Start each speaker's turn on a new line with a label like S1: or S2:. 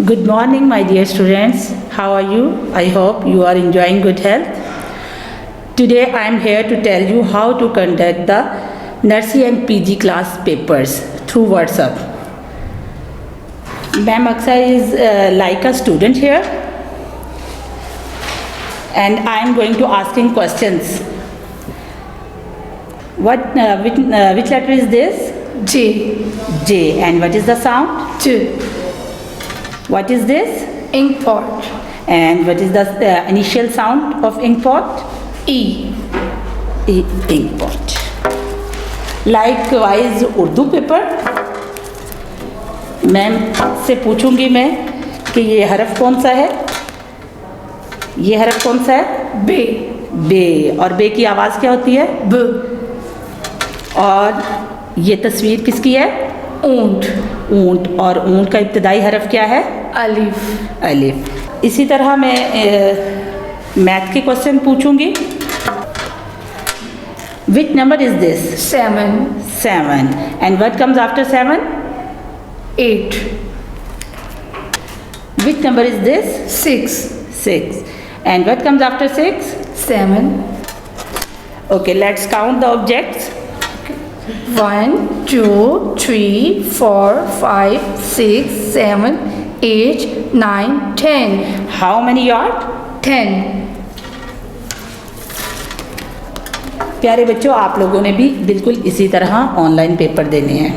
S1: Good morning, my dear students. How are you? I hope you are enjoying good health. Today I am here to tell you how to conduct the nursery and PG class papers through WhatsApp. Ma'am Aksa is like a student here, and I am going to asking questions. Which letter is this?
S2: J.
S1: J. And what is the sound?
S2: J.
S1: What is this?
S2: Ink pot.
S1: And what is the initial sound of ink pot?
S2: E.
S1: Ink pot. Likewise Urdu paper, ma'am से पूछूंगी मैं कि ये हरफ कौन सा है, ये हरफ कौन सा है?
S2: बे.
S1: बे. और बे की आवाज़ क्या होती है?
S2: ब.
S1: और ये तस्वीर किसकी है?
S2: ऊंट.
S1: ऊंट. और ऊंट का इब्तदाई हरफ क्या है?
S2: अलिफ.
S1: अलिफ. इसी तरह मैं मैथ के क्वेश्चन पूछूंगी. Which number is this?
S2: 7.
S1: 7. And what comes after 7?
S2: 8.
S1: Which number is this?
S2: 6.
S1: 6. And what comes after 6?
S2: 7.
S1: Okay, let's count the objects.
S2: 1, 2, 3, 4, 5, 6, 7, 8, 9, 10.
S1: How many yard?
S2: 10.
S1: प्यारे बच्चों, आप लोगों ने भी बिल्कुल इसी तरह ऑनलाइन पेपर देने हैं.